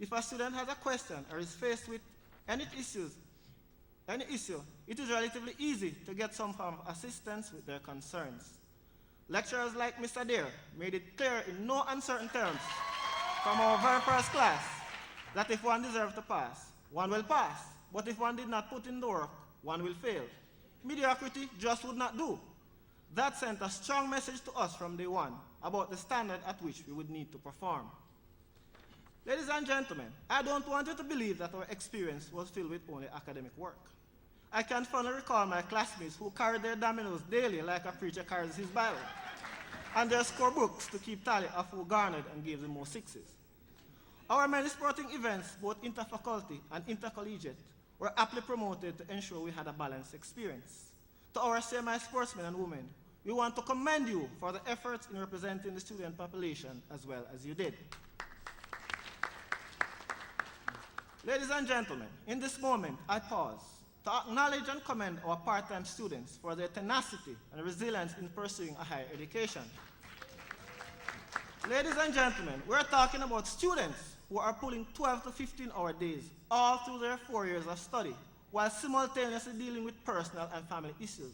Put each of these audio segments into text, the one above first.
If a student has a question or is faced with any issue, it is relatively easy to get some form of assistance with their concerns. Lecturers like Mr. Dare made it clear in no uncertain terms from our very first class that if one deserved to pass, one will pass, but if one did not put in the work, one will fail. Mediocrity just would not do. That sent a strong message to us from day one about the standard at which we would need to perform. Ladies and gentlemen, I don't want you to believe that our experience was filled with only academic work. I can fondly recall my classmates who carried their dominoes daily like a preacher carries his Bible, and their scorebooks to keep tally of who garnered and gave the most sixes. Our many sporting events, both interfaculty and intercollegiate, were aptly promoted to ensure we had a balanced experience. To our CMI sportsmen and women, we want to commend you for the efforts in representing the student population as well as you did. Ladies and gentlemen, in this moment, I pause to acknowledge and commend our part-time students for their tenacity and resilience in pursuing a higher education. Ladies and gentlemen, we're talking about students who are pulling 12 to 15-hour days all through their 4 years of study, while simultaneously dealing with personal and family issues.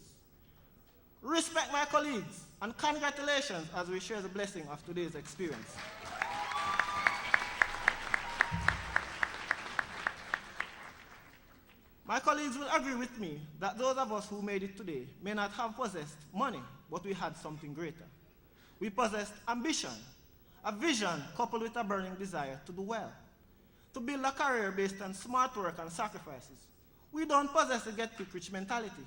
Respect my colleagues, and congratulations as we share the blessing of today's experience. My colleagues will agree with me that those of us who made it today may not have possessed money, but we had something greater. We possessed ambition, a vision coupled with a burning desire to do well, to build a career based on smart work and sacrifices. We don't possess a get-quick-rich mentality.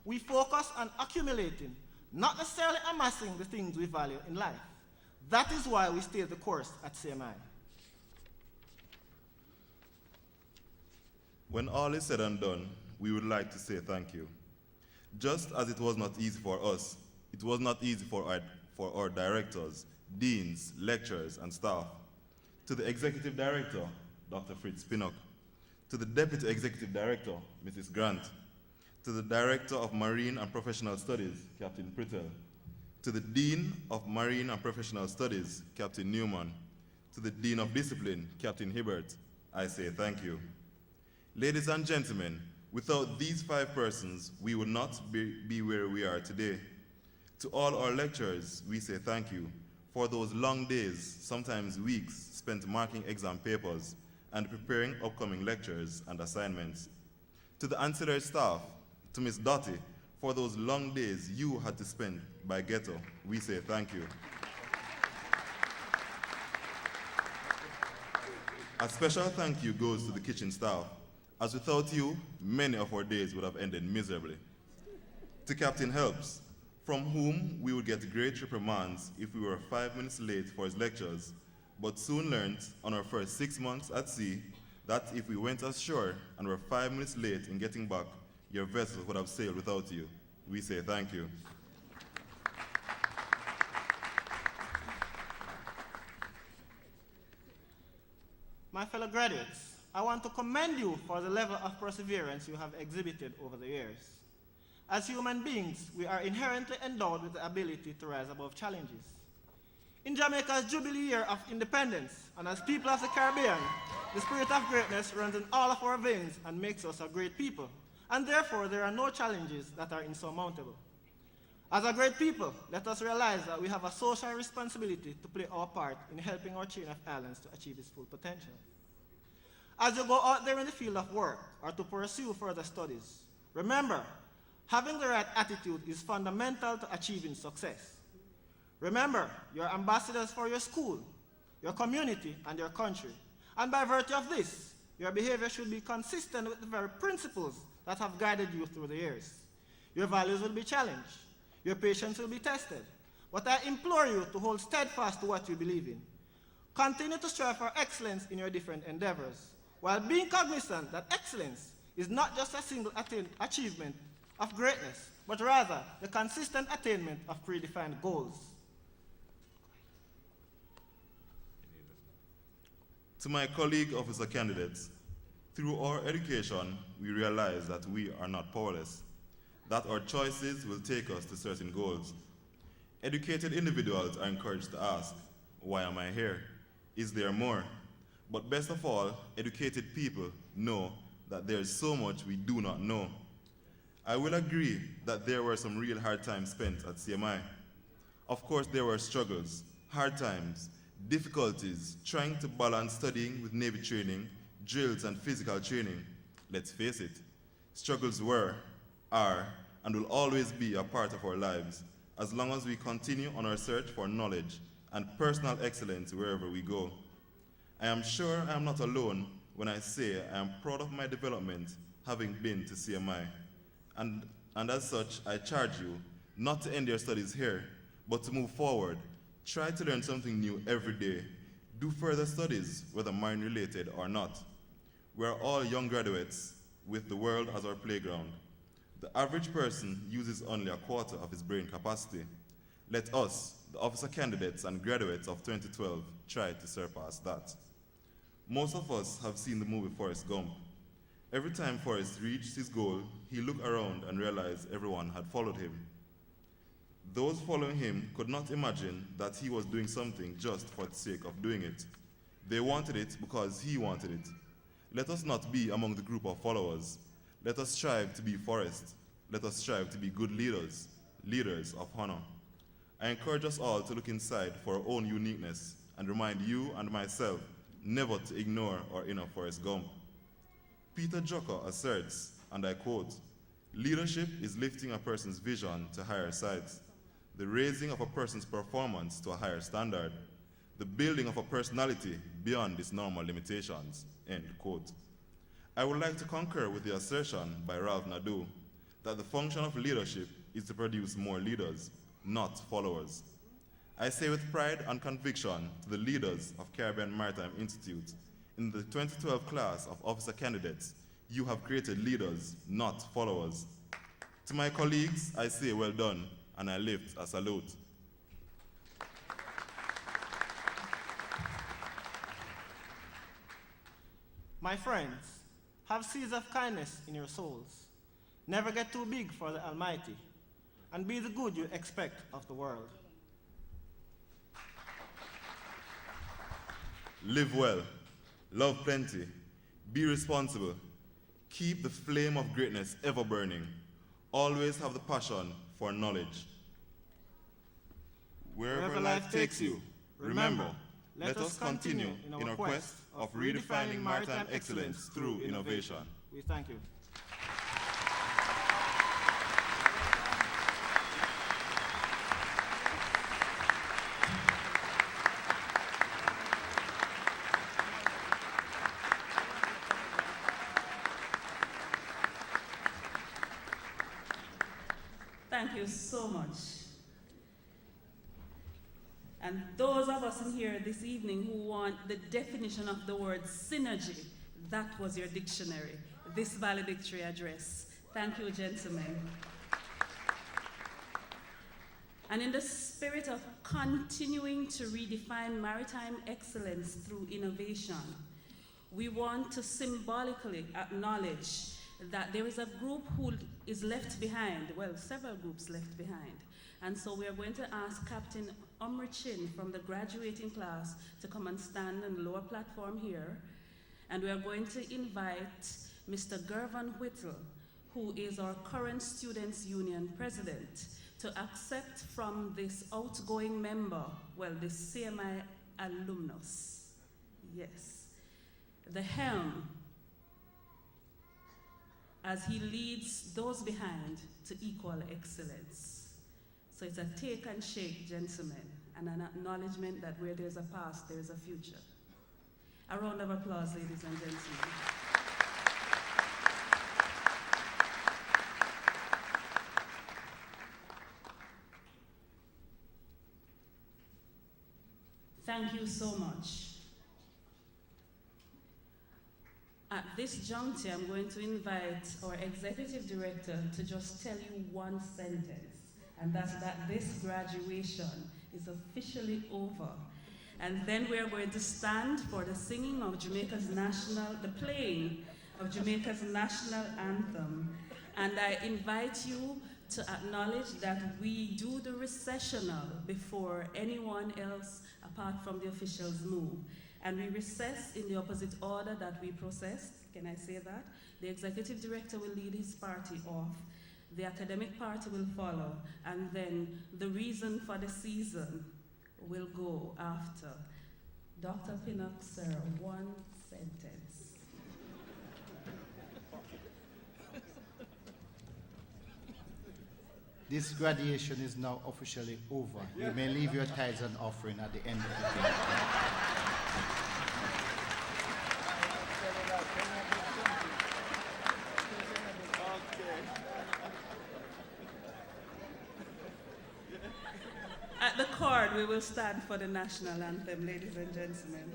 We focus on accumulating, not necessarily amassing the things we value in life. That is why we stay the course at CMI. When all is said and done, we would like to say thank you. Just as it was not easy for us, it was not easy for our directors, deans, lecturers, and staff. To the Executive Director, Dr. Fritz Pinnock. To the Deputy Executive Director, Mrs. Grant. To the Director of Marine and Professional Studies, Captain Prittel. To the Dean of Marine and Professional Studies, Captain Newman. To the Dean of Discipline, Captain Hibbert, I say thank you. Ladies and gentlemen, without these 5 persons, we would not be where we are today. To all our lecturers, we say thank you for those long days, sometimes weeks, spent marking exam papers and preparing upcoming lectures and assignments. To the ancillary staff, to Ms. Dottie, for those long days you had to spend by ghetto, we say thank you. A special thank you goes to the kitchen staff, as without you, many of our days would have ended miserably. To Captain Helps, from whom we would get great reprimands if we were 5 minutes late for his lectures, but soon learned on our first 6 months at sea that if we went ashore and were 5 minutes late in getting back, your vessel would have sailed without you. We say thank you. My fellow graduates, I want to commend you for the level of perseverance you have exhibited over the years. As human beings, we are inherently endowed with the ability to rise above challenges. In Jamaica's Jubilee year of independence, and as people of the Caribbean, the spirit of greatness runs in all of our veins and makes us a great people, and therefore there are no challenges that are insurmountable. As a great people, let us realize that we have a social responsibility to play our part in helping our chain of islands to achieve its full potential. As you go out there in the field of work or to pursue further studies, remember, having the right attitude is fundamental to achieving success. Remember, you're ambassadors for your school, your community, and your country. And by virtue of this, your behavior should be consistent with the very principles that have guided you through the years. Your values will be challenged. Your patience will be tested. But I implore you to hold steadfast to what you believe in. Continue to strive for excellence in your different endeavors, while being cognizant that excellence is not just a single achievement of greatness, but rather the consistent attainment of predefined goals. To my colleague officer candidates, through our education, we realize that we are not powerless, that our choices will take us to certain goals. Educated individuals are encouraged to ask, why am I here? Is there more? But best of all, educated people know that there is so much we do not know. I will agree that there were some real hard times spent at CMI. Of course, there were struggles, hard times, difficulties, trying to balance studying with Navy training, drills, and physical training. Let's face it, struggles were, are, and will always be a part of our lives, as long as we continue on our search for knowledge and personal excellence wherever we go. I am sure I am not alone when I say I am proud of my development having been to CMI. And as such, I charge you not to end your studies here, but to move forward. Try to learn something new every day. Do further studies, whether mine-related or not. We are all young graduates with the world as our playground. The average person uses only a quarter of his brain capacity. Let us, the officer candidates and graduates of 2012, try to surpass that. Most of us have seen the movie Forrest Gump. Every time Forrest reached his goal, he looked around and realized everyone had followed him. Those following him could not imagine that he was doing something just for the sake of doing it. They wanted it because he wanted it. Let us not be among the group of followers. Let us strive to be Forrest. Let us strive to be good leaders, leaders of honor. I encourage us all to look inside for our own uniqueness and remind you and myself never to ignore our inner Forrest Gump. Peter Drucker asserts, and I quote, "Leadership is lifting a person's vision to higher heights, the raising of a person's performance to a higher standard, the building of a personality beyond its normal limitations," end quote. I would like to concur with the assertion by Ralph Nadeau that the function of leadership is to produce more leaders, not followers. I say with pride and conviction to the leaders of Caribbean Maritime Institute, in the 2012 class of officer candidates, you have created leaders, not followers. To my colleagues, I say well done, and I lift a salute. My friends, have seeds of kindness in your souls. Never get too big for the Almighty, and be the good you expect of the world. Live well, love plenty, be responsible, keep the flame of greatness ever burning, always have the passion for knowledge. Wherever life takes you, remember, let us continue in our quest of redefining maritime excellence through innovation. We thank you. Thank you so much. And those of us in here this evening who want the definition of the word synergy, that was your dictionary, this valedictory address. Thank you, gentlemen. And in the spirit of continuing to redefine maritime excellence through innovation, we want to symbolically acknowledge that there is a group who is left behind, well, several groups left behind. And so we are going to ask Captain Chin from the graduating class to come and stand on the lower platform here. And we are going to invite Mr. Gervan Whittle, who is our current Students' Union president, to accept from this outgoing member, well, this CMI alumnus, yes, the helm as he leads those behind to equal excellence. So it's a take and shake, gentlemen, and an acknowledgement that where there's a past, there's a future. A round of applause, ladies and gentlemen. Thank you so much. At this juncture, I'm going to invite our executive director to just tell you one sentence, and that's that this graduation is officially over. And then we're going to stand for the singing of Jamaica's the playing of Jamaica's national anthem. And I invite you to acknowledge that we do the recessional before anyone else apart from the officials move. And we recess in the opposite order that we processed. Can I say that? The executive director will lead his party off. The academic party will follow. And then the reason for the season will go after. Dr. Pinnock, sir, one sentence. This graduation is now officially over. You may leave your tithes and offering at the end of the day. At the chord, we will stand for the national anthem, ladies and gentlemen.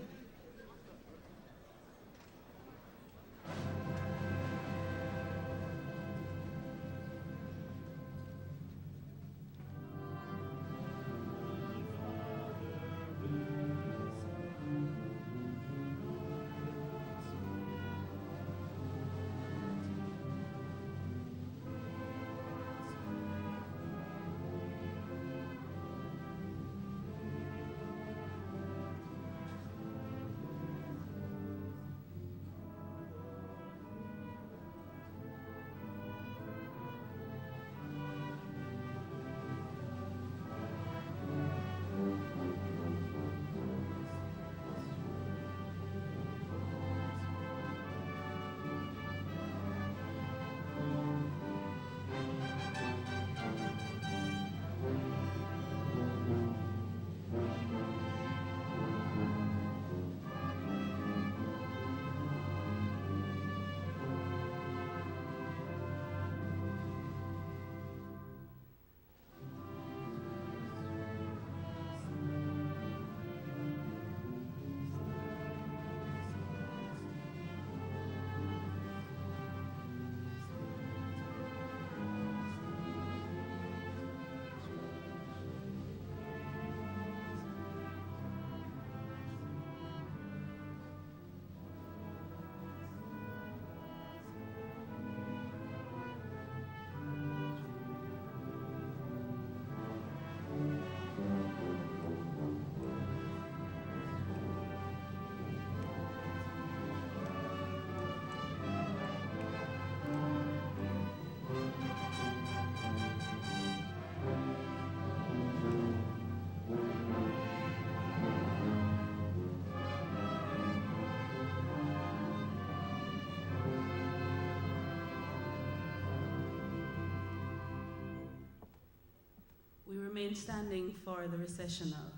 We remain standing for the recessional.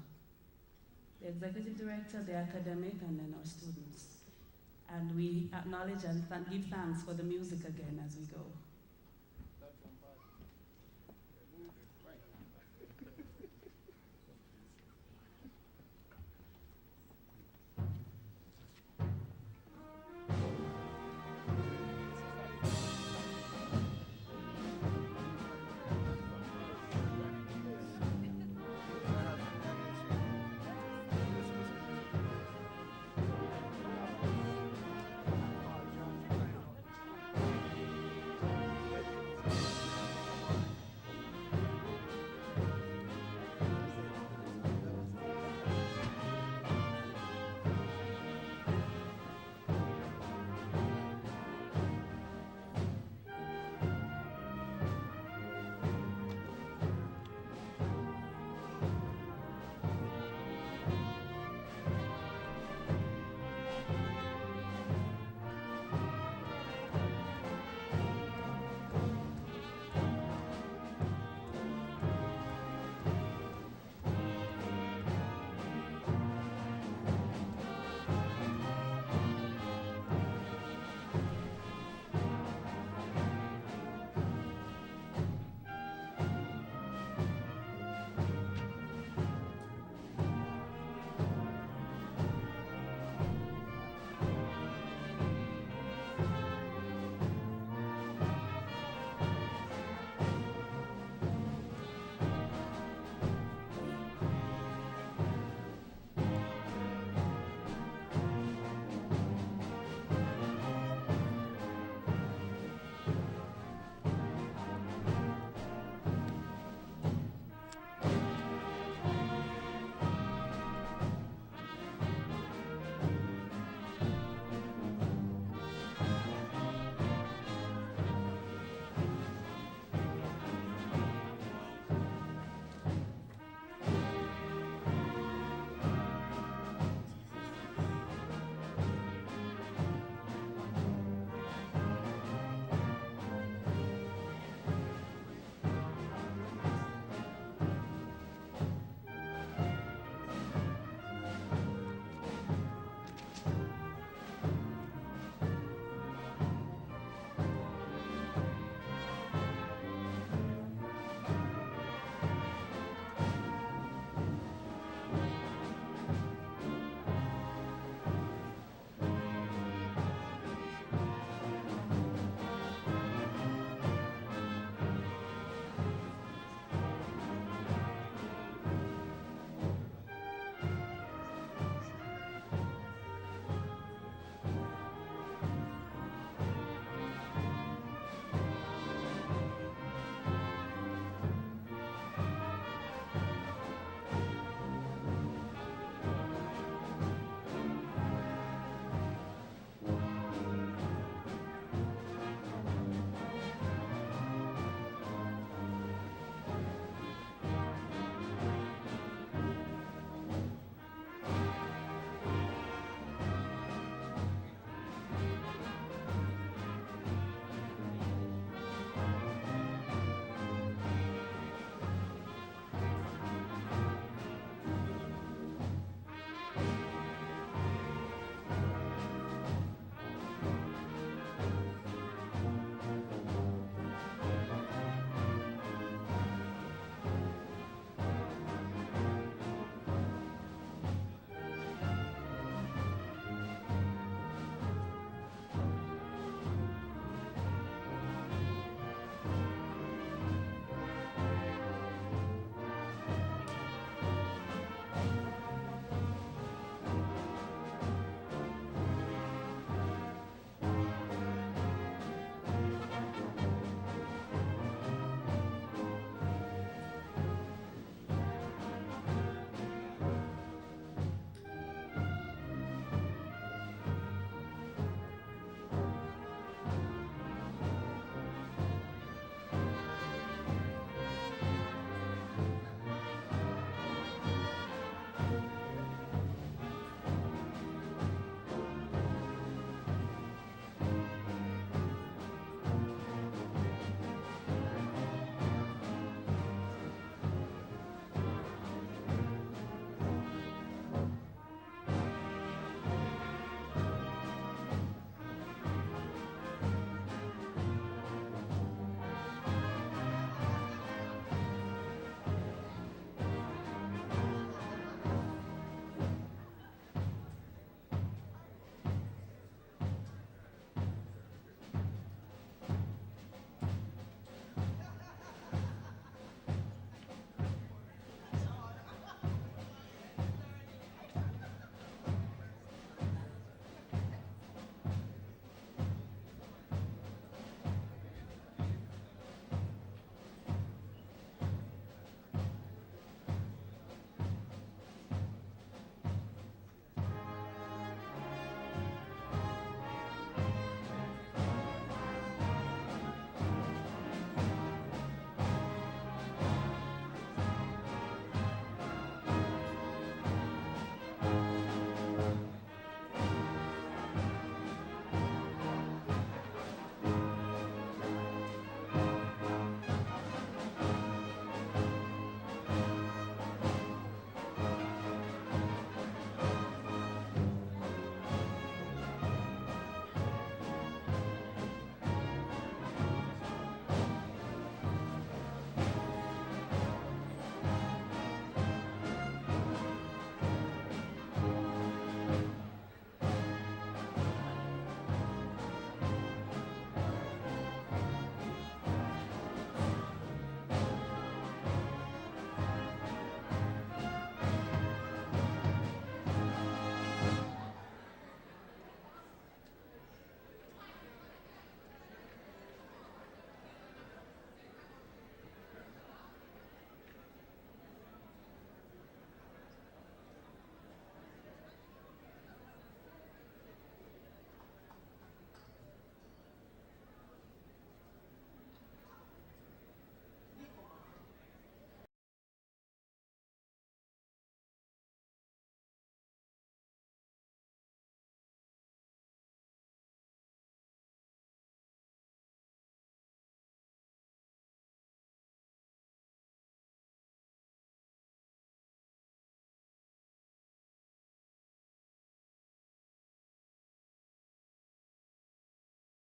The executive director, the academic, and then our students. And we acknowledge and give thanks for the music again as we go.